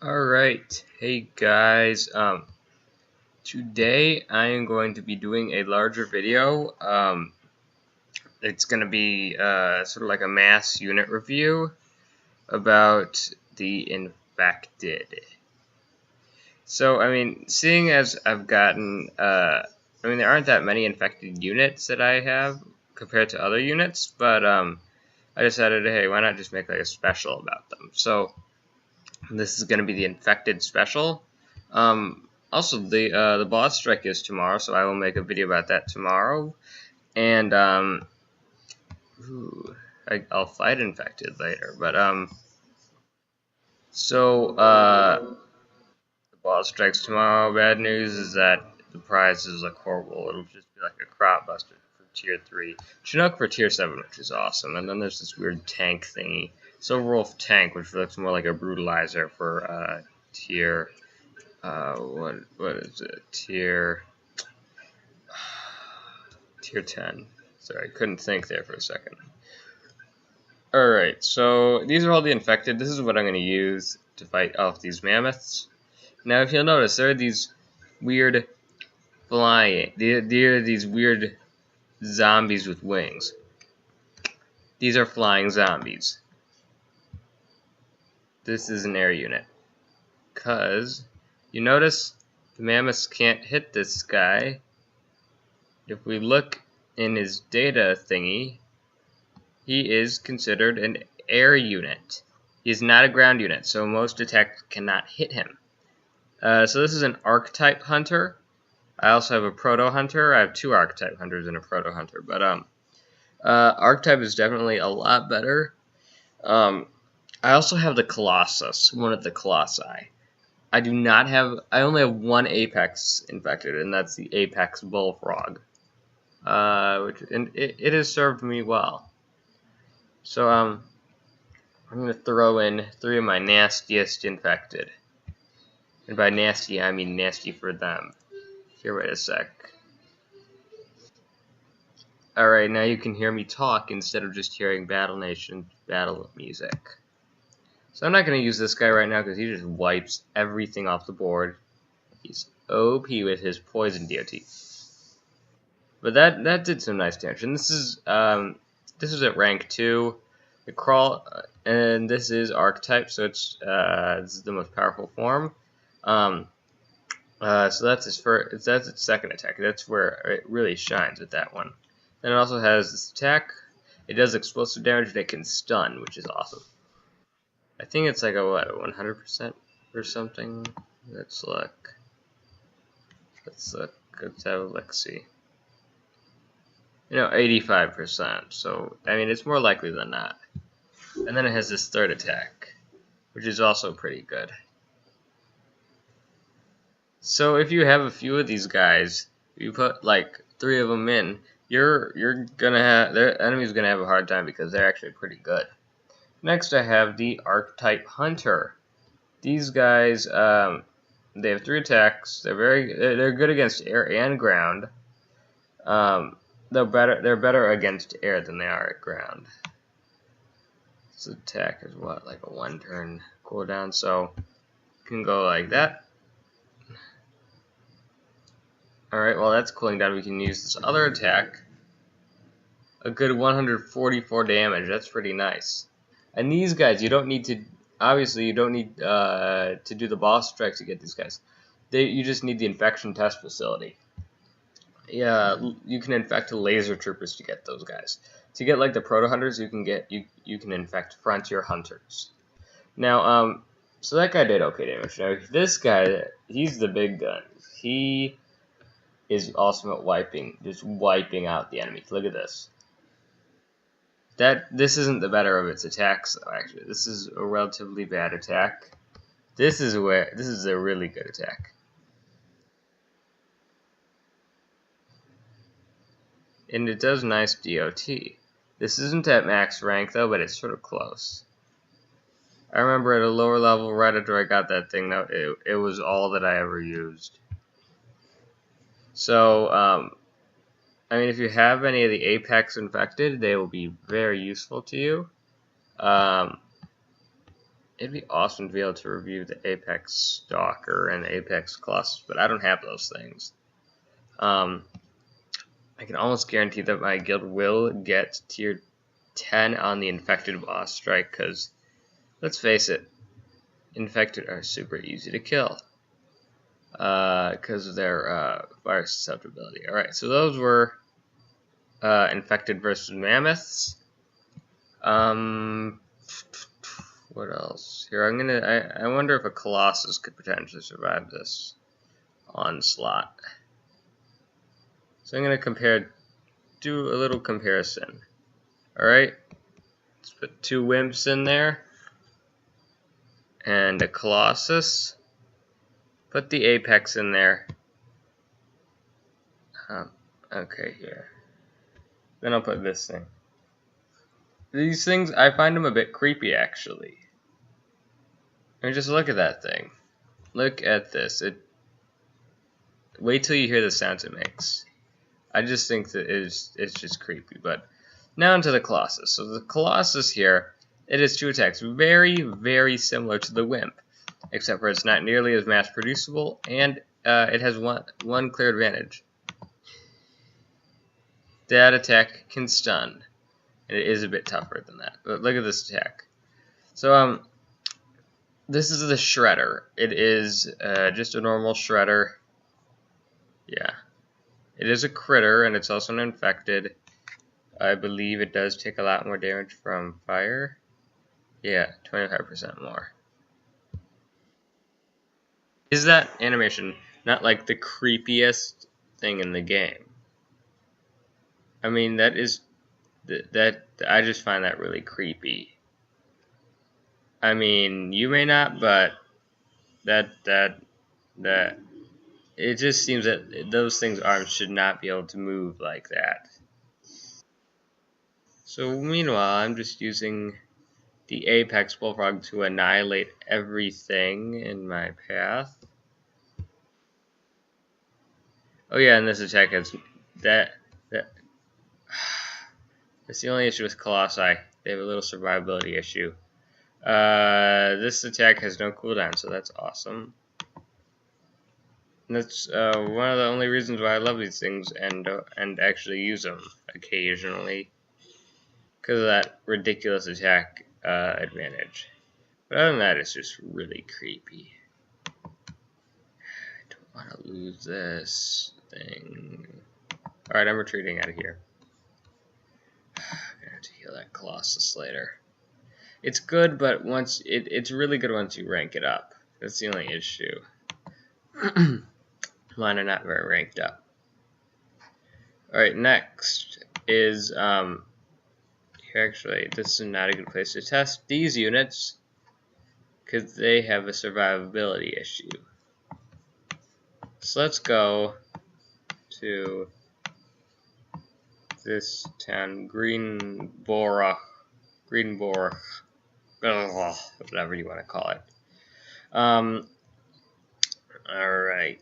Alright, hey guys, today I am going to be doing a larger video. It's going to be sort of like a mass unit review about the infected. So, seeing as I've gotten, there aren't that many infected units that I have compared to other units, but I decided, hey, why not just make like a special about them? So, this is going to be the infected special. Also, the boss strike is tomorrow, so I will make a video about that tomorrow. And I'll fight infected later. But the boss strikes tomorrow. Bad news is that the prize is like horrible. It'll just be like a crop buster for tier 3, Chinook for tier 7, which is awesome. And then there's this weird tank thingy, Silver Wolf tank, which looks more like a brutalizer for tier. What is it? Tier 10. Sorry, I couldn't think there for a second. Alright, so these are all the infected. This is what I'm going to use to fight off these mammoths. Now, if you'll notice, there are these weird these weird zombies with wings. These are flying zombies. This is an air unit. Because, you notice, the mammoths can't hit this guy. If we look in his data thingy, he is considered an air unit. He is not a ground unit, so most attacks cannot hit him. So this is an archetype hunter. I also have a proto hunter. I have 2 archetype hunters and a proto hunter, but archetype is definitely a lot better. I also have the Colossus, one of the Colossi. I only have 1 Apex infected, and that's the Apex Bullfrog. It has served me well. So, I'm going to throw in 3 of my nastiest infected. And by nasty, I mean nasty for them. Here, wait a sec. Alright, now you can hear me talk instead of just hearing Battle Nation battle music. So I'm not going to use this guy right now because he just wipes everything off the board. He's OP with his poison DOT. But that did some nice damage. And this is at rank 2. The crawl, and this is archetype, so this is the most powerful form. So that's its second attack. That's where it really shines with that one. Then it also has this attack. It does explosive damage and it can stun, which is awesome. I think it's like a 100% or something. Let's look. Let's have a look-see. 85%. So it's more likely than not. And then it has this third attack, which is also pretty good. So if you have a few of these guys, you put like 3 of them in, you're gonna have their enemy's gonna have a hard time because they're actually pretty good. Next, I have the Archetype Hunter. These guys, they have 3 attacks. They're good against air and ground. They're better against air than they are at ground. This attack is like a 1-turn cooldown, so you can go like that. Alright, while that's cooling down, we can use this other attack. A good 144 damage. That's pretty nice. And these guys, you don't need to do the boss strike to get these guys. You just need the infection test facility. Yeah, you can infect laser troopers to get those guys. To get like the proto hunters, you can infect frontier hunters. Now, so that guy did okay damage. Now this guy, he's the big gun. He is awesome at just wiping out the enemy. Look at this. This isn't the better of its attacks, though, actually. This is a relatively bad attack. This is a really good attack. And it does nice DOT. This isn't at max rank, though, but it's sort of close. I remember at a lower level, right after I got that thing, though, it was all that I ever used. So, if you have any of the Apex infected, they will be very useful to you. It'd be awesome to be able to review the Apex Stalker and the Apex Colossus, but I don't have those things. I can almost guarantee that my guild will get tier 10 on the Infected boss strike, because, let's face it, Infected are super easy to kill. Because of their fire susceptibility. Alright, so those were Infected versus Mammoths. What else? Here, I wonder if a Colossus could potentially survive this onslaught. So I'm gonna do a little comparison. Alright, let's put 2 Wimps in there, and a Colossus. Put the Apex in there. Okay, here. Then I'll put this thing. These things, I find them a bit creepy, actually. I mean, just look at that thing. Look at this. Wait till you hear the sounds it makes. I just think that it's just creepy. But now into the Colossus. So the Colossus here, it has 2 attacks, very, very similar to the Wimp, except for it's not nearly as mass producible, and it has one clear advantage. That attack can stun, and it is a bit tougher than that. But look at this attack. So this is the Shredder. It is just a normal Shredder. Yeah. It is a critter, and it's also an infected. I believe it does take a lot more damage from fire. Yeah, 25% more. Is that animation not like the creepiest thing in the game? I mean, that is... I just find that really creepy. I mean, you may not, but it just seems that those things' arms should not be able to move like that. So meanwhile, I'm just using the Apex Bullfrog to annihilate everything in my path. Oh yeah, and this attack has that's the only issue with Colossi. They have a little survivability issue. This attack has no cooldown, so that's awesome. And that's one of the only reasons why I love these things and actually use them occasionally, because of that ridiculous attack advantage. But other than that, it's just really creepy. I don't want to lose this thing. Alright, I'm retreating out of here. I'm gonna have to heal that Colossus later. It's good, but it's really good once you rank it up. That's the only issue. Mine are not very ranked up. Alright, next is actually, this is not a good place to test these units, because they have a survivability issue. So let's go to this town, Greenborough, whatever you want to call it. Alright.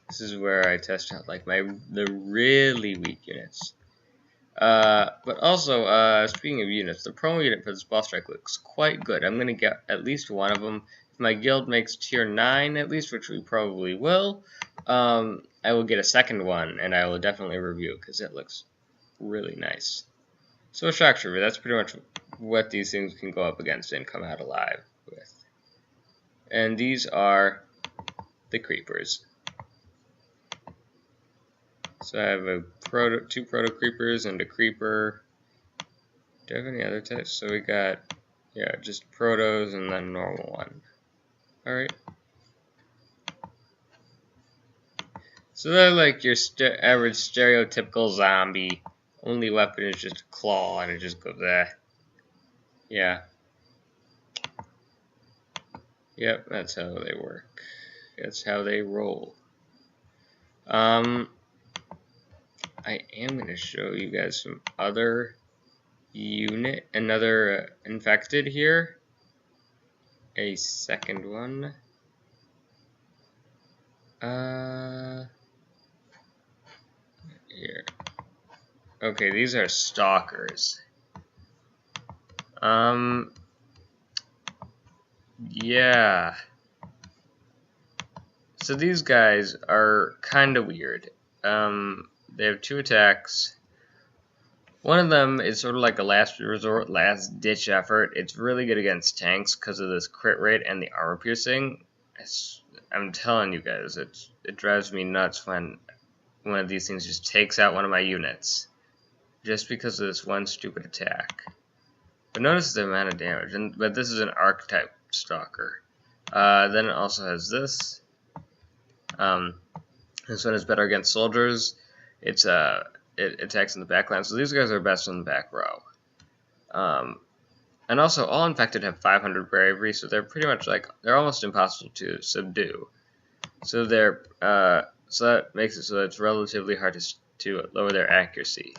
This is where I test out like the really weak units. But also, speaking of units, the promo unit for this boss strike looks quite good. I'm gonna get at least one of them. If my guild makes tier 9 at least, which we probably will, I will get a second one, and I will definitely review, because it looks really nice. So a shock trooper, that's pretty much what these things can go up against and come out alive with. And these are the creepers. So I have two Proto Creepers and a Creeper. Do I have any other types? So we got, yeah, just Protos and then a normal one. Alright. So they're like your average stereotypical zombie. Only weapon is just a claw and it just goes there. Yeah. Yep, that's how they work. That's how they roll. I am going to show you guys some other another infected here. A second one. Here. Okay, these are stalkers. yeah. So these guys are kind of weird. They have 2 attacks. One of them is sort of like a last resort, last ditch effort. It's really good against tanks because of this crit rate and the armor piercing. I'm telling you guys, it drives me nuts when one of these things just takes out one of my units just because of this one stupid attack. But notice the amount of damage, but this is an archetype stalker. Then it also has this. This one is better against soldiers. It attacks in the backline, so these guys are best in the back row. And also, all infected have 500 bravery, so they're pretty much they're almost impossible to subdue. So so that makes it so that it's relatively hard to lower their accuracy.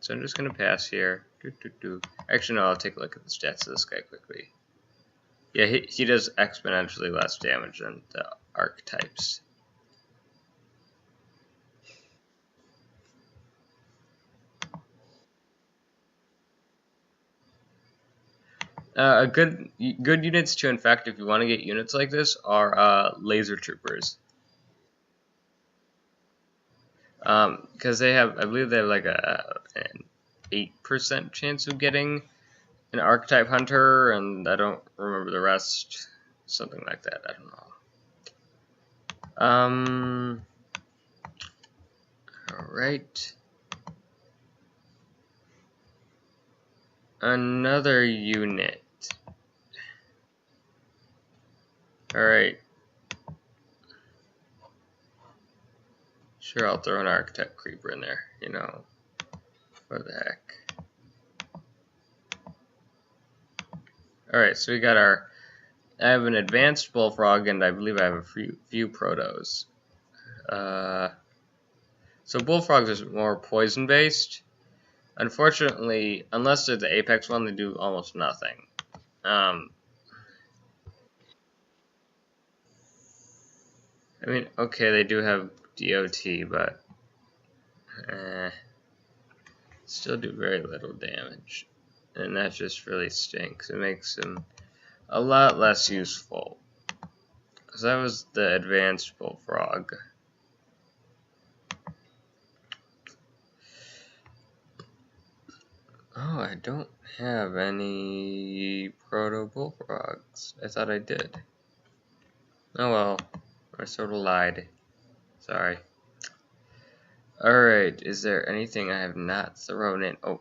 So I'm just gonna pass here. Actually, no, I'll take a look at the stats of this guy quickly. Yeah, he does exponentially less damage than the archetypes. Good units to infect if you want to get units like this are laser troopers. Because they have, I believe they have like an 8% chance of getting an archetype hunter, and I don't remember the rest. Something like that, I don't know. Alright. Another unit. Alright. Sure, I'll throw an archetype creeper in there, you know. What the heck. Alright, so we got I have an advanced bullfrog, and I believe I have a few protos. So bullfrogs are more poison based. Unfortunately, unless they're the apex one, they do almost nothing. I mean, okay, they do have DOT, but still do very little damage, and that just really stinks. It makes them a lot less useful. Because that was the advanced bullfrog. Oh, I don't have any proto bullfrogs. I thought I did. Oh well, I sort of lied. Sorry. Alright, is there anything I have not thrown in? Oh,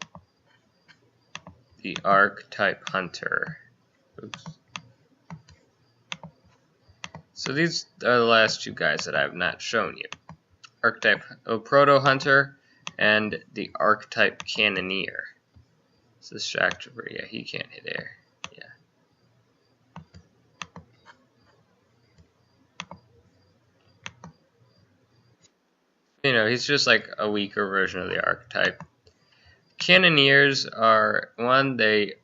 the archetype hunter. Oops. So these are the last 2 guys that I have not shown you. Archetype proto hunter and the archetype cannoneer. So this shock trooper, yeah, he can't hit air. Yeah. You know, he's just like a weaker version of the archetype. Cannoneers are, one, they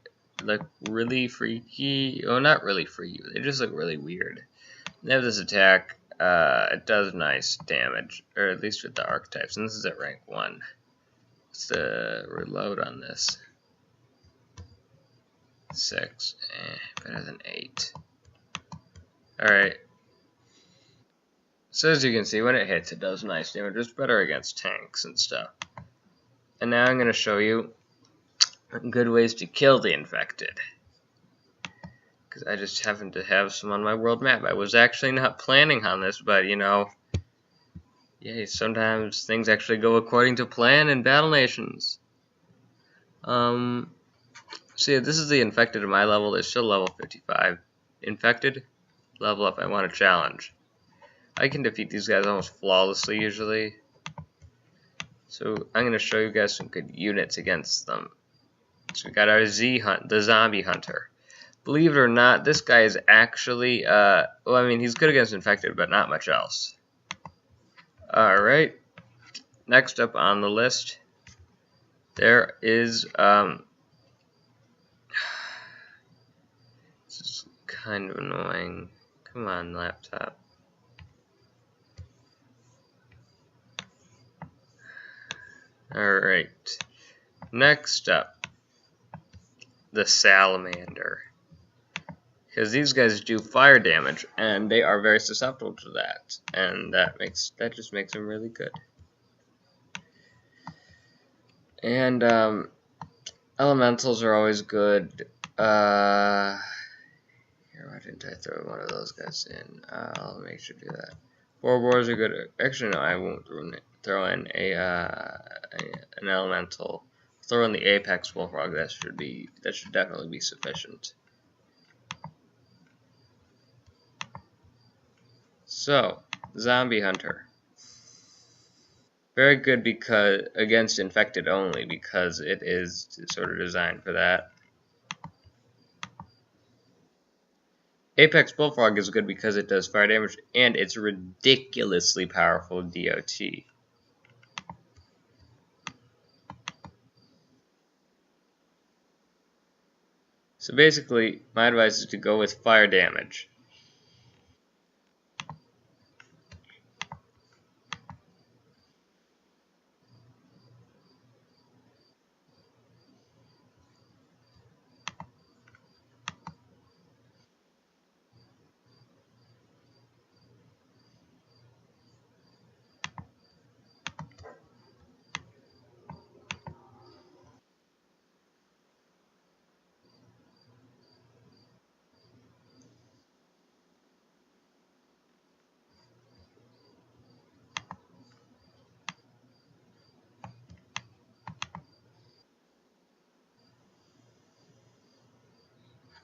look really freaky. Well, not really freaky, they just look really weird. They have this attack, it does nice damage, or at least with the archetypes, and this is at rank 1. What's the reload on this? 6, better than 8. Alright. So as you can see, when it hits, it does nice damage. It's better against tanks and stuff. And now I'm going to show you good ways to kill the infected. Because I just happen to have some on my world map. I was actually not planning on this, but you know, yeah, sometimes things actually go according to plan in Battle Nations. So yeah, this is the infected at my level. They're still level 55. Infected, level up. I want a challenge. I can defeat these guys almost flawlessly usually. So I'm going to show you guys some good units against them. So we got our the zombie hunter. Believe it or not, this guy is actually, well, I mean, he's good against infected, but not much else. Alright. Next up on the list, there is, this is kind of annoying. Come on, laptop. Alright. Next up, the salamander. because these guys do fire damage, and they are very susceptible to that, and that just makes them really good. And elementals are always good. Here, why didn't I throw one of those guys in? I'll make sure to do that. Boars are good. Actually, no, I won't throw in an elemental. Throw in the apex bullfrog. That should definitely be sufficient. So, zombie hunter. Very good because against infected only, because it is sort of designed for that. Apex Bullfrog is good because it does fire damage and it's ridiculously powerful DOT. So basically, my advice is to go with fire damage.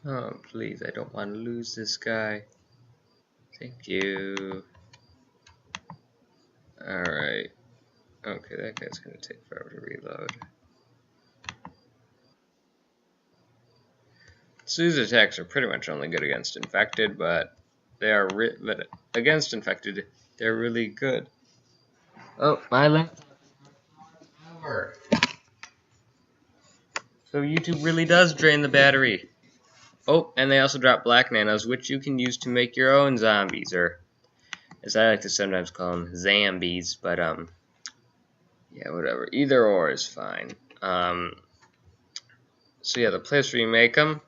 Oh, please, I don't want to lose this guy. Thank you. Alright. Okay, that guy's gonna take forever to reload. So these attacks are pretty much only good against infected, but but against infected, they're really good. Oh, my laptop is power. So YouTube really does drain the battery. Oh, and they also drop black nanos, which you can use to make your own zombies, or as I like to sometimes call them, zambies. But yeah, whatever. Either or is fine. So yeah, the place where you make them,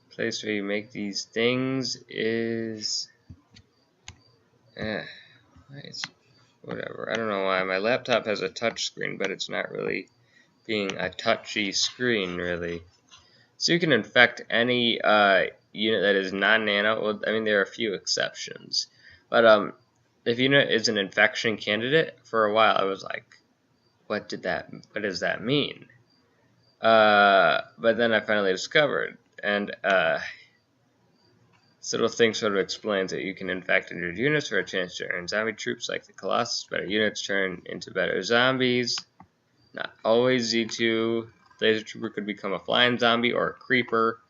place where you make these things is, it's whatever. I don't know why my laptop has a touch screen, but it's not really being a touchy screen, really. So you can infect any unit that is non-nano. Well, I mean, there are a few exceptions, but if unit is an infection candidate, for a while I was like, what does that mean? But then I finally discovered, and this little thing sort of explains that you can infect injured units for a chance to earn zombie troops like the Colossus. Better units turn into better zombies. Not always Z2. Laser Trooper could become a flying zombie or a creeper.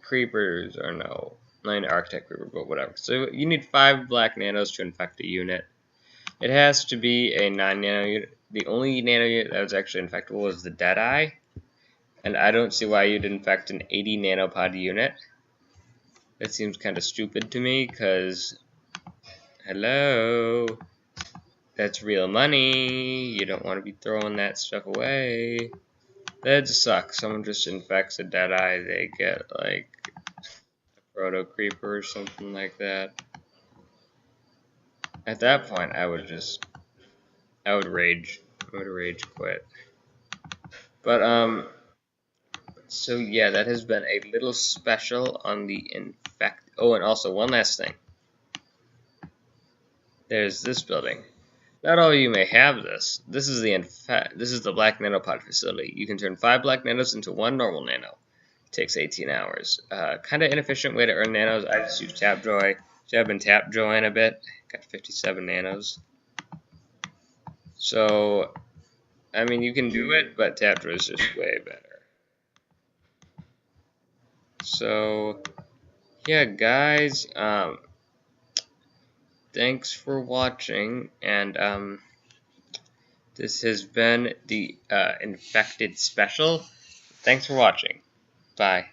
Creepers are no. Not an Architect Creeper, but whatever. So you need 5 black nanos to infect a unit. It has to be a 9-nano unit. The only nano unit that was actually infectable was the Deadeye. And I don't see why you'd infect an 80 nanopod unit. That seems kind of stupid to me, because, hello, that's real money. You don't want to be throwing that stuff away. That sucks. Someone just infects a Deadeye, they get, like, a Proto Creeper or something like that. At that point, I would rage. I would rage quit. But, so yeah, that has been a little special on the infect. Oh, and also one last thing. There's this building. Not all of you may have this. This is the Black Nanopod facility. You can turn 5 Black Nanos into 1 normal Nano. It takes 18 hours. Kind of inefficient way to earn Nanos. I just use Tapjoy. So I've been Tapjoying a bit. Got 57 Nanos. So, I mean, you can do it, but Tapjoy is just way better. So, yeah, guys, thanks for watching, and this has been the Infected Special. Thanks for watching. Bye.